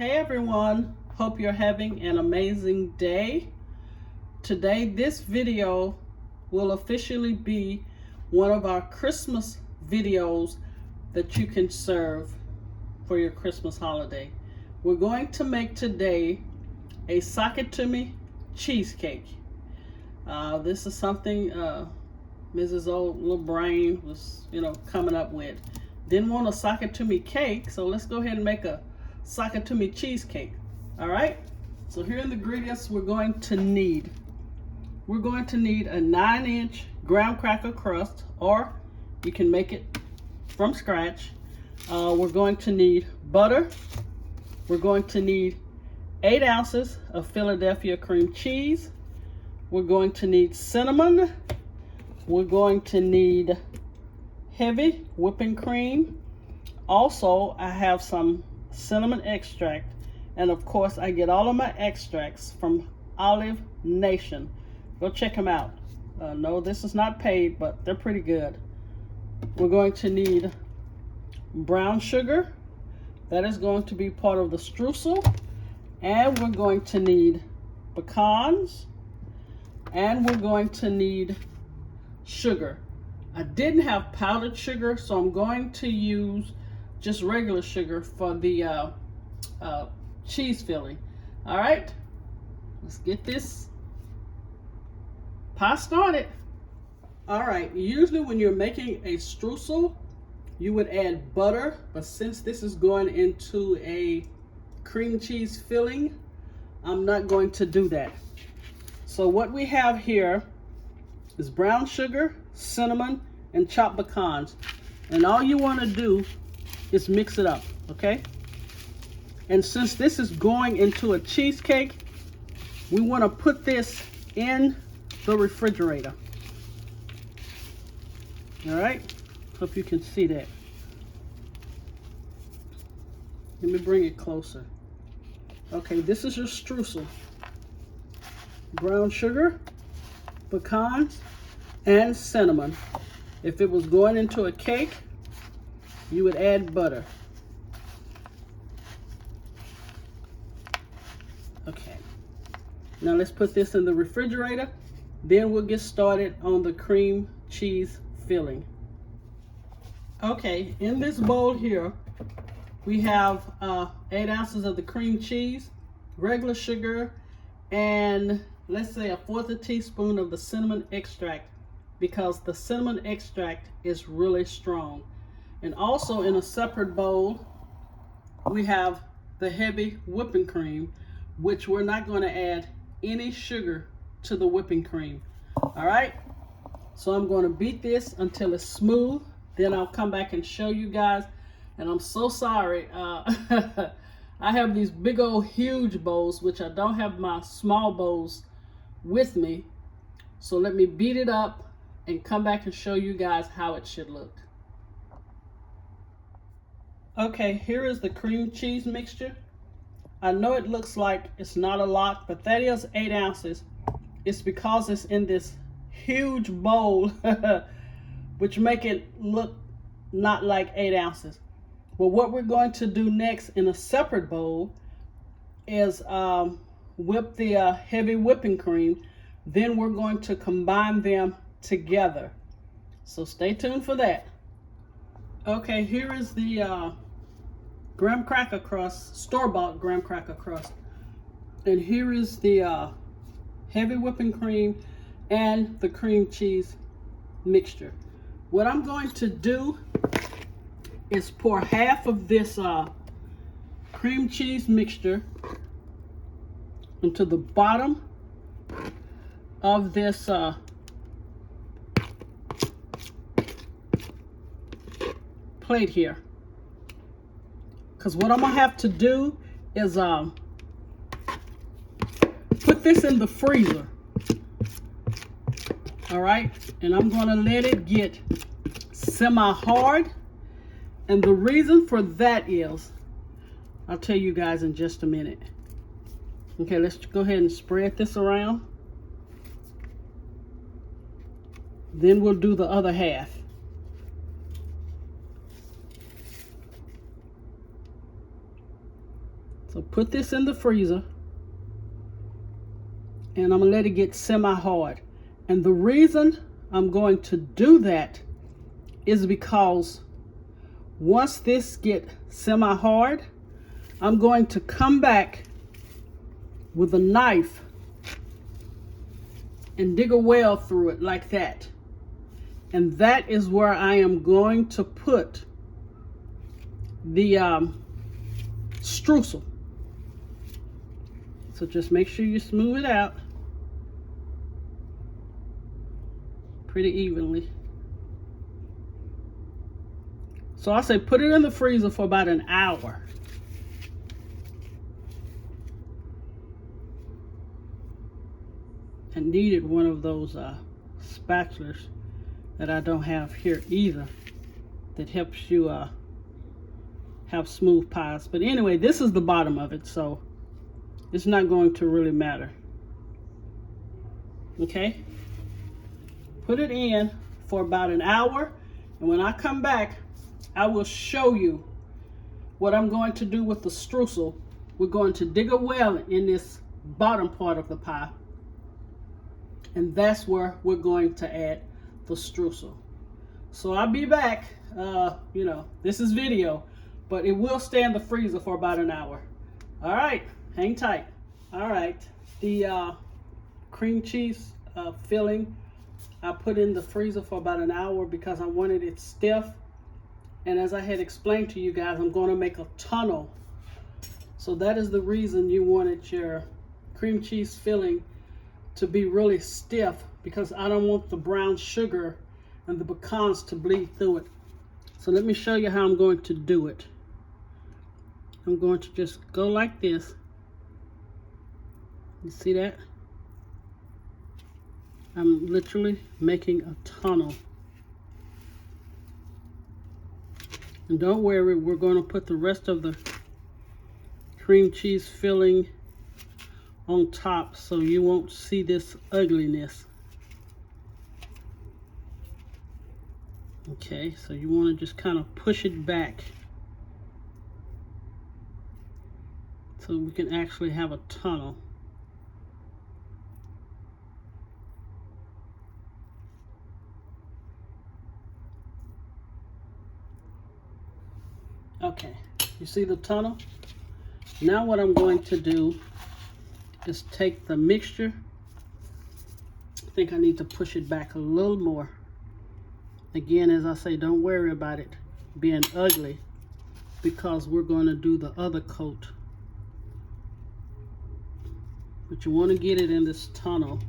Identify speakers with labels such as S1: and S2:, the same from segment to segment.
S1: Hey everyone, hope you're having an amazing day. Today this video will officially be one of our Christmas videos that you can serve for your Christmas holiday. We're going to make today a sock it to me cheesecake. This is something Mrs. Old Little Brain was, coming up with. Didn't want a sock it to me cake, so let's go ahead and make a sock it to me cheesecake. All right, so here are the ingredients we're going to need. We're going to need a 9-inch graham cracker crust, or you can make it from scratch. We're going to need butter. We're going to need 8 ounces of Philadelphia cream cheese. We're going to need cinnamon. We're going to need heavy whipping cream. Also, I have some cinnamon extract, and of course I get all of my extracts from Olive Nation. Go check them out. No, this is not paid, but they're pretty good. We're going to need brown sugar. That is going to be part of the streusel. And we're going to need pecans, and we're going to need sugar. I didn't have powdered sugar, so I'm going to use just regular sugar for the cheese filling. All right, let's get this pie started. All right, usually when you're making a streusel, you would add butter, but since this is going into a cream cheese filling, I'm not going to do that. So what we have here is brown sugar, cinnamon, and chopped pecans. And all you want to do is mix it up, okay? And since this is going into a cheesecake, we want to put this in the refrigerator. All right? Hope you can see that. Let me bring it closer. Okay, this is your streusel. Brown sugar, pecans, and cinnamon. If it was going into a cake, you would add butter. Okay, now let's put this in the refrigerator. Then we'll get started on the cream cheese filling. Okay, in this bowl here, we have 8 ounces of the cream cheese, regular sugar, and let's say 1/4 teaspoon of the cinnamon extract, because the cinnamon extract is really strong. And also in a separate bowl, we have the heavy whipping cream, which we're not going to add any sugar to the whipping cream. All right, so I'm going to beat this until it's smooth. Then I'll come back and show you guys. And I'm so sorry. I have these big old huge bowls, which I don't have my small bowls with me. So let me beat it up and come back and show you guys how it should look. Okay, here is the cream cheese mixture. I know it looks like it's not a lot, but that is 8 ounces. It's because it's in this huge bowl, which make it look not like 8 ounces. But what we're going to do next in a separate bowl is whip the heavy whipping cream. Then we're going to combine them together. So stay tuned for that. Okay, here is the graham cracker crust, store-bought graham cracker crust. And here is the heavy whipping cream and the cream cheese mixture. What I'm going to do is pour half of this cream cheese mixture into the bottom of this plate here. Because what I'm gonna have to do is put this in the freezer. All right, and I'm gonna let it get semi-hard. And the reason for that is, I'll tell you guys in just a minute. Okay, let's go ahead and spread this around. Then we'll do the other half. So put this in the freezer, and I'm gonna let it get semi-hard. And the reason I'm going to do that is because once this get semi-hard, I'm going to come back with a knife and dig a well through it like that. And that is where I am going to put the streusel. So just make sure you smooth it out pretty evenly. So I say put it in the freezer for about an hour. I needed one of those spatulas that I don't have here either, that helps you have smooth pies. But anyway, this is the bottom of it, so it's not going to really matter. Okay, put it in for about an hour, and when I come back, I will show you what I'm going to do with the streusel. We're going to dig a well in this bottom part of the pie, and that's where we're going to add the streusel. So I'll be back. You know, this is video, but it will stay in the freezer for about an hour. All right, hang tight. All right, the cream cheese filling I put in the freezer for about an hour because I wanted it stiff. And as I had explained to you guys, I'm going to make a tunnel. So that is the reason you wanted your cream cheese filling to be really stiff, because I don't want the brown sugar and the pecans to bleed through it. So let me show you how I'm going to do it. I'm going to just go like this. You see that? I'm literally making a tunnel. And don't worry, we're going to put the rest of the cream cheese filling on top so you won't see this ugliness. Okay, so you want to just kind of push it back so we can actually have a tunnel. Okay, you see the tunnel? Now what I'm going to do is take the mixture. I think I need to push it back a little more. Again, as I say, don't worry about it being ugly, because we're going to do the other coat. But you want to get it in this tunnel.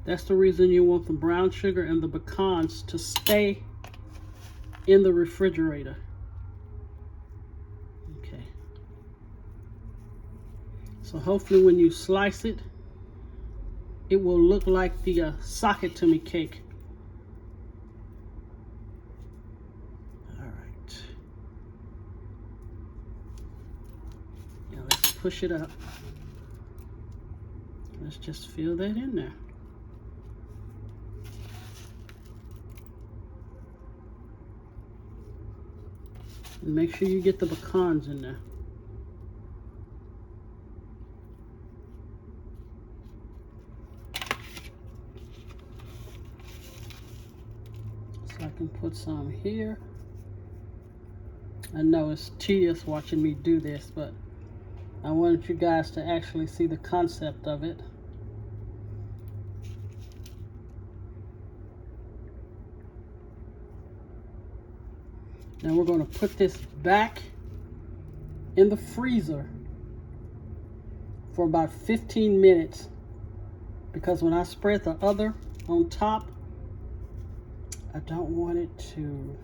S1: That's the reason you want the brown sugar and the pecans to stay in the refrigerator. Okay. So hopefully when you slice it, it will look like the sock it to me cake. All right. Now let's push it up. Let's just fill that in there. And make sure you get the pecans in there. So I can put some here. I know it's tedious watching me do this, but I wanted you guys to actually see the concept of it. Now we're going to put this back in the freezer for about 15 minutes, because when I spread the other on top, I don't want it to.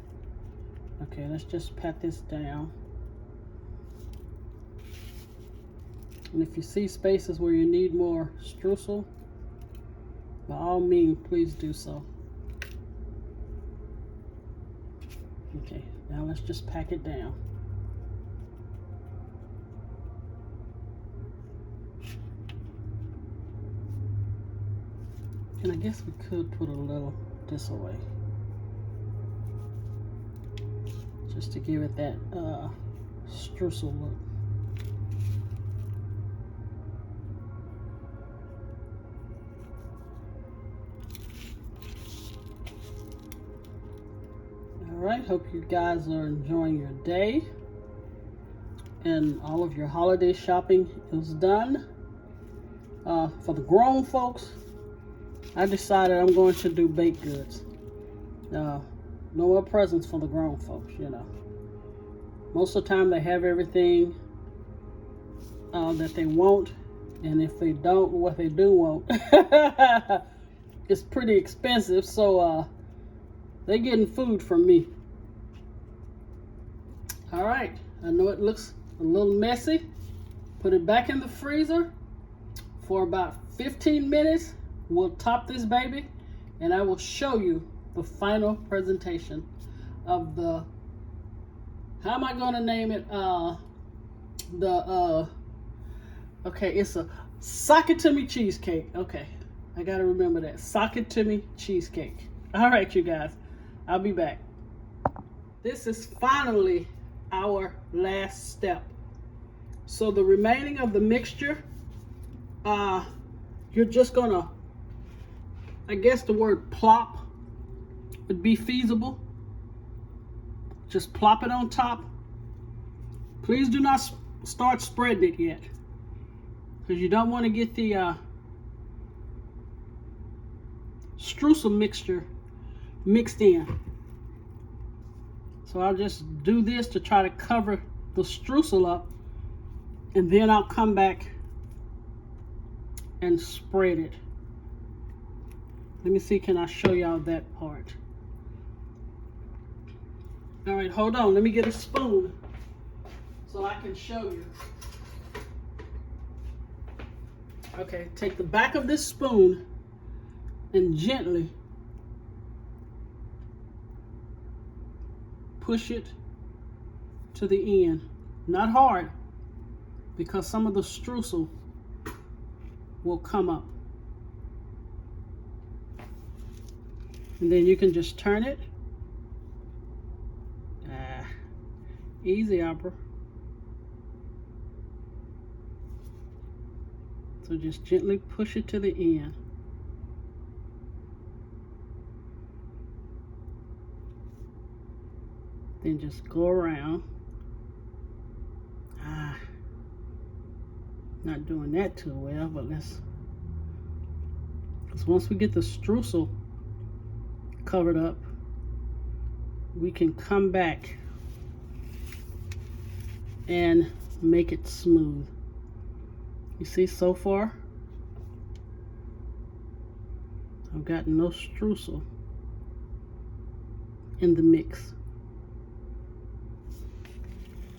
S1: Okay, let's just pat this down. And if you see spaces where you need more streusel, by all means, please do so. Okay, now let's just pack it down. And I guess we could put a little this away, just to give it that streusel look. All right, hope you guys are enjoying your day and all of your holiday shopping is done. For the grown folks, I decided I'm going to do baked goods. No more presents for the grown folks, you know. Most of the time they have everything that they want, and if they don't, what they do want, it's pretty expensive, so they're getting food from me. All right, I know it looks a little messy. Put it back in the freezer for about 15 minutes. We'll top this baby, and I will show you the final presentation of the, how am I going to name it? Okay, it's a Sock It To Me cheesecake. Okay, I got to remember that. Sock It To Me cheesecake. All right, you guys, I'll be back. This is finally our last step. So the remaining of the mixture, you're just gonna, I guess the word plop would be feasible. Just plop it on top. Please do not start spreading it yet, because you don't want to get the streusel mixture mixed in. So I'll just do this to try to cover the streusel up, and then I'll come back and spread it. Let me see, can I show y'all that part? All right, hold on, let me get a spoon so I can show you. Okay, take the back of this spoon and gently push it to the end. Not hard, because some of the streusel will come up. And then you can just turn it. Easy, Opera. So just gently push it to the end. Then just go around. Not doing that too well, but let's, because once we get the streusel covered up, we can come back and make it smooth. You see, so far I've got no streusel in the mix.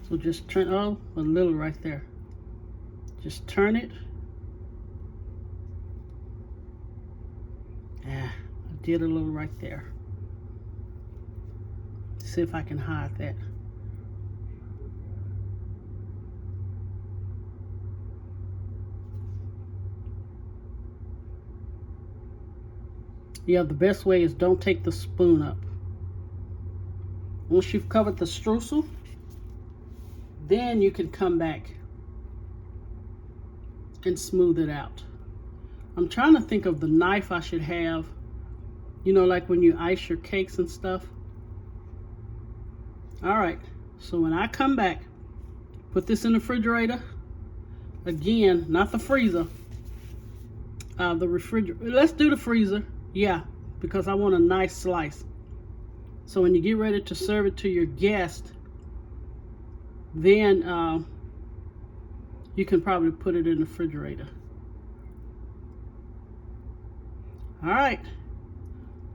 S1: So just turn, oh, a little right there. Just turn it. I did a little right there. See if I can hide that. Yeah, the best way is don't take the spoon up. Once you've covered the streusel, then you can come back and smooth it out. I'm trying to think of the knife I should have, you know, like when you ice your cakes and stuff. All right, so when I come back, put this in the refrigerator. Again, not the freezer. The refrigerator. Let's do the freezer. Yeah, because I want a nice slice. So when you get ready to serve it to your guest, then you can probably put it in the refrigerator. All right,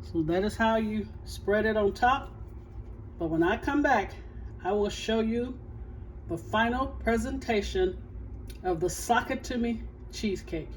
S1: so that is how you spread it on top. But when I come back, I will show you the final presentation of the Sock It To Me cheesecake.